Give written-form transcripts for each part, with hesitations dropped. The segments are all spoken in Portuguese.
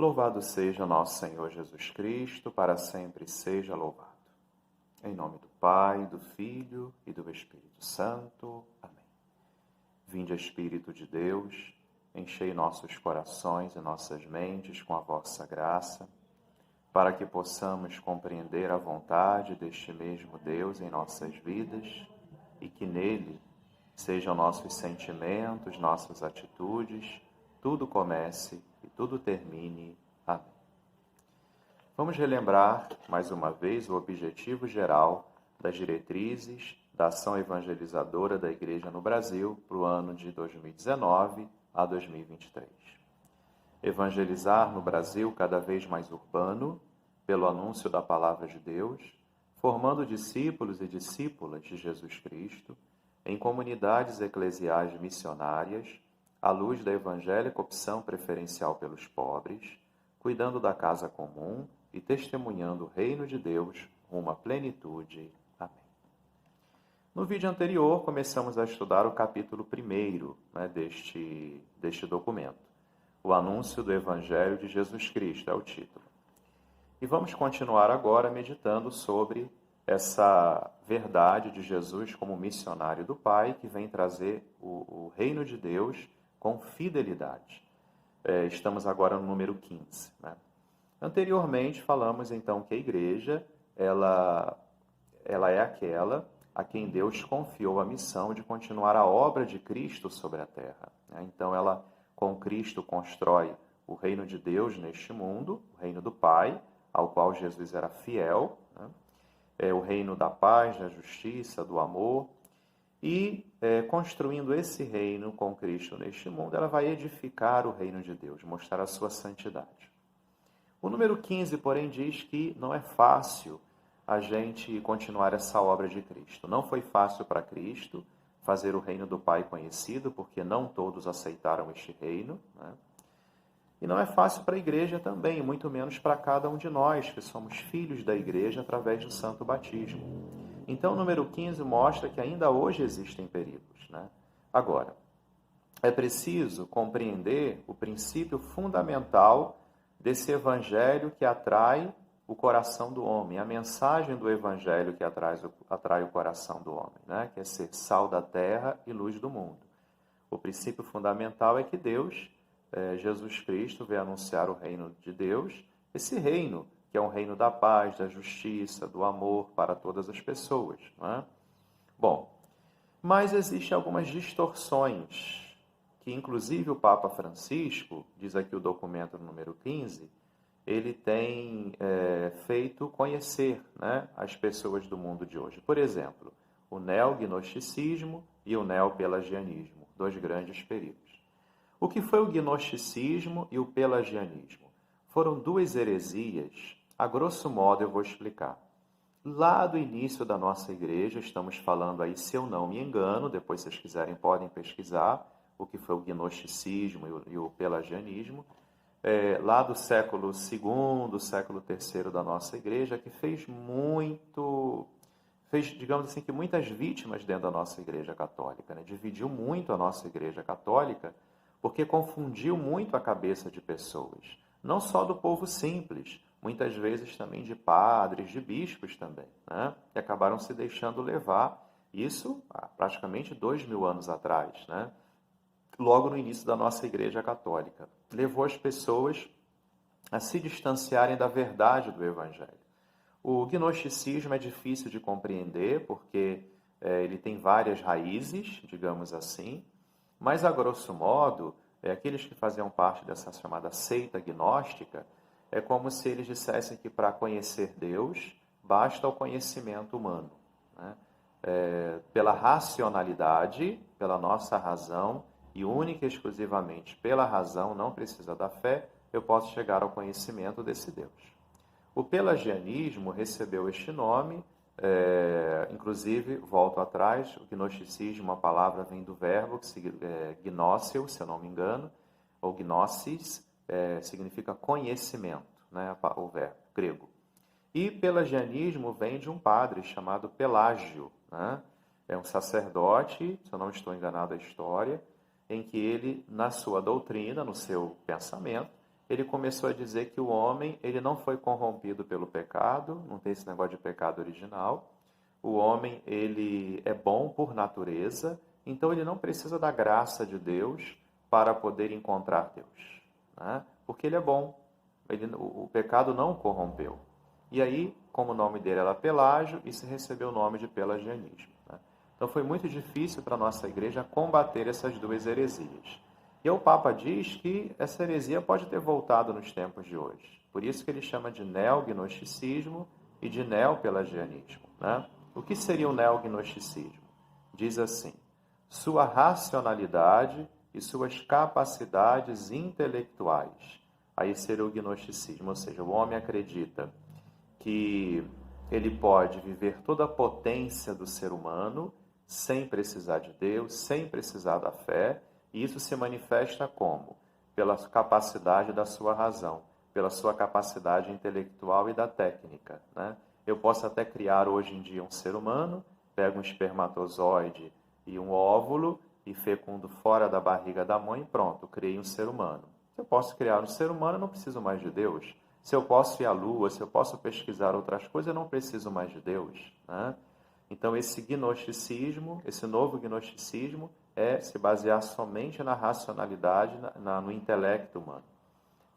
Louvado seja nosso Senhor Jesus Cristo, para sempre seja louvado. Em nome do Pai, do Filho e do Espírito Santo. Amém. Vinde, Espírito de Deus, enchei nossos corações e nossas mentes com a vossa graça, para que possamos compreender a vontade deste mesmo Deus em nossas vidas e que nele sejam nossos sentimentos, nossas atitudes, tudo comece e tudo termine. Amém. Vamos relembrar, mais uma vez, o objetivo geral das diretrizes da ação evangelizadora da Igreja no Brasil para o ano de 2019 a 2023. Evangelizar no Brasil cada vez mais urbano, pelo anúncio da Palavra de Deus, formando discípulos e discípulas de Jesus Cristo em comunidades eclesiais missionárias, à luz da evangélica opção preferencial pelos pobres, cuidando da casa comum e testemunhando o reino de Deus rumo à plenitude. Amém. No vídeo anterior, começamos a estudar o capítulo 1, deste documento. O anúncio do Evangelho de Jesus Cristo é o título. E vamos continuar agora meditando sobre essa verdade de Jesus como missionário do Pai, que vem trazer o reino de Deus com fidelidade. Estamos agora no número 15. Anteriormente, falamos então que a igreja ela é aquela a quem Deus confiou a missão de continuar a obra de Cristo sobre a terra. Então, ela, com Cristo, constrói o reino de Deus neste mundo, o reino do Pai, ao qual Jesus era fiel, o reino da paz, da justiça, do amor. E, construindo esse reino com Cristo neste mundo, ela vai edificar o reino de Deus, mostrar a sua santidade. O número 15, porém, diz que não é fácil a gente continuar essa obra de Cristo. Não foi fácil para Cristo fazer o reino do Pai conhecido, porque não todos aceitaram este reino, E não é fácil para a igreja também, muito menos para cada um de nós, que somos filhos da igreja através do santo batismo. Então, o número 15 mostra que ainda hoje existem perigos. Agora, é preciso compreender o princípio fundamental desse evangelho que atrai o coração do homem, a mensagem do evangelho que atrai o coração do homem, que é ser sal da terra e luz do mundo. O princípio fundamental é que Deus, Jesus Cristo, veio anunciar o reino de Deus, esse reino que é um reino da paz, da justiça, do amor para todas as pessoas. Bom, mas existem algumas distorções que, inclusive, o Papa Francisco, diz aqui o documento número 15, ele tem feito conhecer as pessoas do mundo de hoje. Por exemplo, o neognosticismo e o neopelagianismo, dois grandes perigos. O que foi o gnosticismo e o pelagianismo? Foram duas heresias. A grosso modo, eu vou explicar. Lá do início da nossa igreja, estamos falando aí, se eu não me engano, depois se vocês quiserem podem pesquisar o que foi o gnosticismo e o pelagianismo, lá do século II, século III da nossa igreja, que fez, digamos assim, que muitas vítimas dentro da nossa igreja católica, dividiu muito a nossa igreja católica, porque confundiu muito a cabeça de pessoas, não só do povo simples, muitas vezes também de padres, de bispos também, que acabaram se deixando levar, isso há praticamente 2000 anos atrás, logo no início da nossa igreja católica. Levou as pessoas a se distanciarem da verdade do evangelho. O gnosticismo é difícil de compreender, porque ele tem várias raízes, digamos assim, mas, a grosso modo, aqueles que faziam parte dessa chamada seita gnóstica, é como se eles dissessem que para conhecer Deus, basta o conhecimento humano. Pela racionalidade, pela nossa razão, e única e exclusivamente pela razão, não precisa da fé, eu posso chegar ao conhecimento desse Deus. O pelagianismo recebeu este nome, inclusive, volto atrás, o gnosticismo, a palavra vem do verbo, gnósio, se eu não me engano, ou gnosis, significa conhecimento, o verbo grego. E pelagianismo vem de um padre chamado Pelágio, é um sacerdote, se eu não estou enganado a história, em que ele, na sua doutrina, no seu pensamento, ele começou a dizer que o homem ele não foi corrompido pelo pecado, não tem esse negócio de pecado original. O homem ele é bom por natureza, então ele não precisa da graça de Deus para poder encontrar Deus, né? Porque ele é bom, o pecado não o corrompeu. E aí, como o nome dele era Pelágio, isso recebeu o nome de pelagianismo, né? Então foi muito difícil para a nossa igreja combater essas duas heresias. E o Papa diz que essa heresia pode ter voltado nos tempos de hoje. Por isso que ele chama de neognosticismo e de neopelagianismo, né? O que seria o neognosticismo? Diz assim: sua racionalidade e suas capacidades intelectuais. Aí seria o gnosticismo, ou seja, o homem acredita que ele pode viver toda a potência do ser humano sem precisar de Deus, sem precisar da fé, e isso se manifesta como? Pela capacidade da sua razão, pela sua capacidade intelectual e da técnica, né? Eu posso até criar hoje em dia um ser humano, pego um espermatozoide e um óvulo e fecundo fora da barriga da mãe e pronto, criei um ser humano. Se eu posso criar um ser humano, eu não preciso mais de Deus. Se eu posso ir à Lua, se eu posso pesquisar outras coisas, eu não preciso mais de Deus, né? Então, esse gnosticismo, esse novo gnosticismo, é se basear somente na racionalidade, no intelecto humano.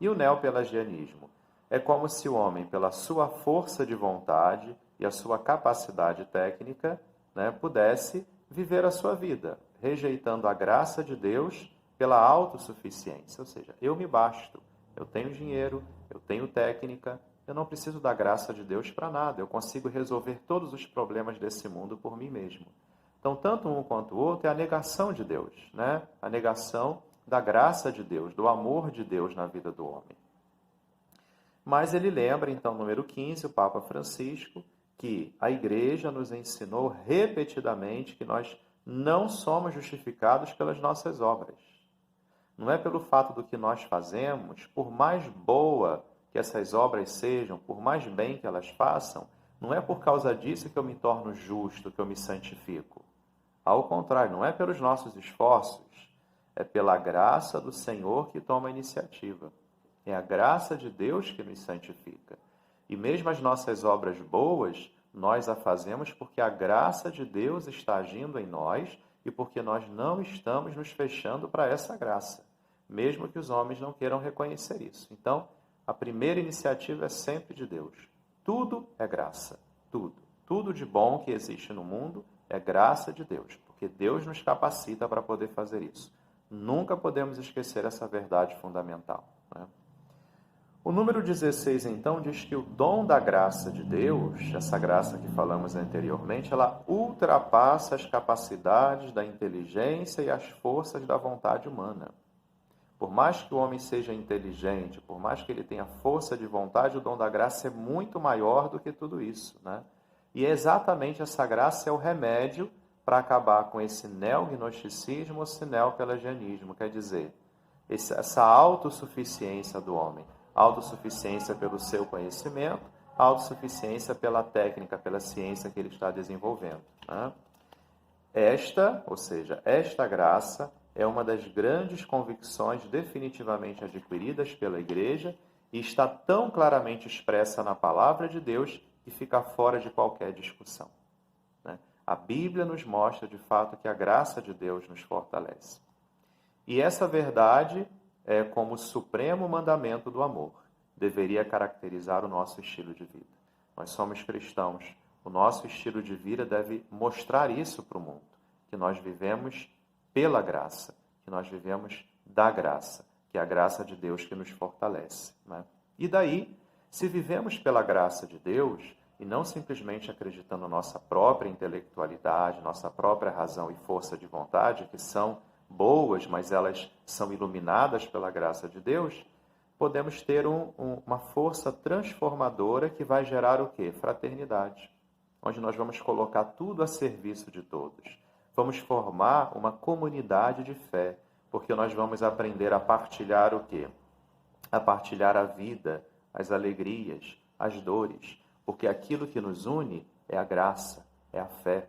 E o neopelagianismo? É como se o homem, pela sua força de vontade e a sua capacidade técnica, né, pudesse viver a sua vida, rejeitando a graça de Deus pela autossuficiência. Ou seja, eu me basto, eu tenho dinheiro, eu tenho técnica, eu não preciso da graça de Deus para nada, eu consigo resolver todos os problemas desse mundo por mim mesmo. Então, tanto um quanto o outro é a negação de Deus, né? A negação da graça de Deus, do amor de Deus na vida do homem. Mas ele lembra, então, número 15, o Papa Francisco, que a Igreja nos ensinou repetidamente que nós não somos justificados pelas nossas obras. Não é pelo fato do que nós fazemos, por mais boa que essas obras sejam, por mais bem que elas façam, não é por causa disso que eu me torno justo, que eu me santifico. Ao contrário, não é pelos nossos esforços, é pela graça do Senhor que toma a iniciativa. É a graça de Deus que nos santifica. E mesmo as nossas obras boas, nós a fazemos porque a graça de Deus está agindo em nós e porque nós não estamos nos fechando para essa graça, mesmo que os homens não queiram reconhecer isso. Então, a primeira iniciativa é sempre de Deus. Tudo é graça, tudo. Tudo de bom que existe no mundo é graça de Deus, porque Deus nos capacita para poder fazer isso. Nunca podemos esquecer essa verdade fundamental, né? O número 16, então, diz que o dom da graça de Deus, essa graça que falamos anteriormente, ela ultrapassa as capacidades da inteligência e as forças da vontade humana. Por mais que o homem seja inteligente, por mais que ele tenha força de vontade, o dom da graça é muito maior do que tudo isso, né? E exatamente essa graça é o remédio para acabar com esse neognosticismo ou esse neopelagianismo, quer dizer, essa autossuficiência do homem. Autossuficiência pelo seu conhecimento, autossuficiência pela técnica, pela ciência que ele está desenvolvendo, né? Esta graça é uma das grandes convicções definitivamente adquiridas pela Igreja e está tão claramente expressa na Palavra de Deus que fica fora de qualquer discussão, né? A Bíblia nos mostra, de fato, que a graça de Deus nos fortalece. E essa verdade é como o supremo mandamento do amor. Deveria caracterizar o nosso estilo de vida. Nós somos cristãos. O nosso estilo de vida deve mostrar isso para o mundo. Que nós vivemos pela graça. Que nós vivemos da graça. Que é a graça de Deus que nos fortalece, né? E daí, se vivemos pela graça de Deus, e não simplesmente acreditando na nossa própria intelectualidade, nossa própria razão e força de vontade, que são boas, mas elas são iluminadas pela graça de Deus, podemos ter uma força transformadora que vai gerar o quê? Fraternidade, onde nós vamos colocar tudo a serviço de todos. Vamos formar uma comunidade de fé, porque nós vamos aprender a partilhar o quê? A partilhar a vida, as alegrias, as dores, porque aquilo que nos une é a graça, é a fé.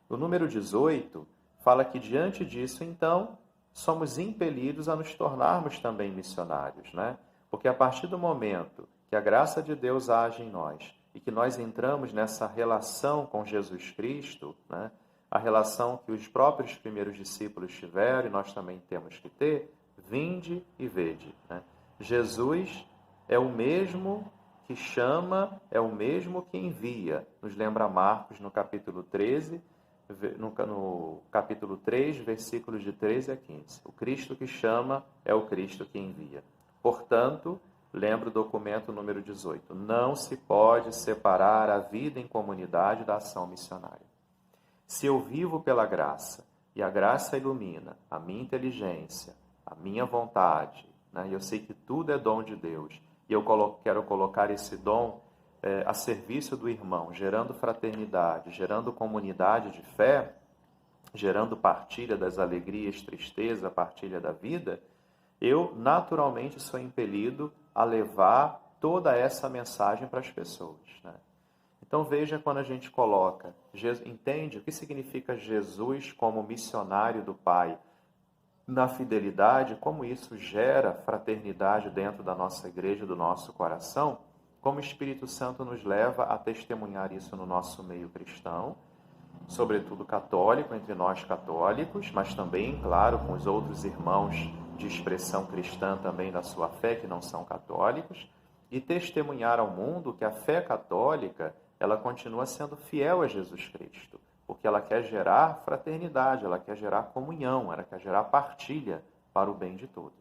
O número 18 fala que diante disso, então, somos impelidos a nos tornarmos também missionários, né? Porque a partir do momento que a graça de Deus age em nós e que nós entramos nessa relação com Jesus Cristo, né, a relação que os próprios primeiros discípulos tiveram e nós também temos que ter, vinde e vede. Né? Jesus é o mesmo que chama, é o mesmo que envia. Nos lembra Marcos no capítulo 13, no capítulo 3, versículos de 13 a 15. O Cristo que chama é o Cristo que envia. Portanto, lembra o documento número 18. Não se pode separar a vida em comunidade da ação missionária. Se eu vivo pela graça, e a graça ilumina a minha inteligência, a minha vontade, né? E eu sei que tudo é dom de Deus, e eu quero colocar esse dom a serviço do irmão, gerando fraternidade, gerando comunidade de fé, gerando partilha das alegrias, tristeza, partilha da vida, eu naturalmente sou impelido a levar toda essa mensagem para as pessoas. Né? Então veja quando a gente coloca, entende o que significa Jesus como missionário do Pai na fidelidade, como isso gera fraternidade dentro da nossa igreja, do nosso coração, como o Espírito Santo nos leva a testemunhar isso no nosso meio cristão, sobretudo católico, entre nós católicos, mas também, claro, com os outros irmãos de expressão cristã também da sua fé, que não são católicos, e testemunhar ao mundo que a fé católica, ela continua sendo fiel a Jesus Cristo, porque ela quer gerar fraternidade, ela quer gerar comunhão, ela quer gerar partilha para o bem de todos.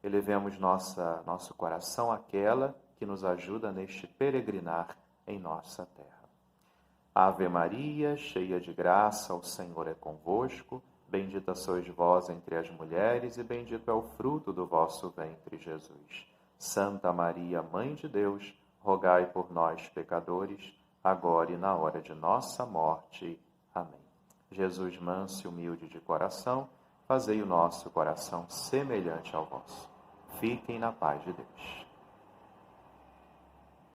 Elevemos nosso coração àquela que nos ajuda neste peregrinar em nossa terra. Ave Maria, cheia de graça, o Senhor é convosco. Bendita sois vós entre as mulheres, e bendito é o fruto do vosso ventre, Jesus. Santa Maria, Mãe de Deus, rogai por nós, pecadores, agora e na hora de nossa morte. Amém. Jesus manso e humilde de coração, fazei o nosso coração semelhante ao vosso. Fiquem na paz de Deus.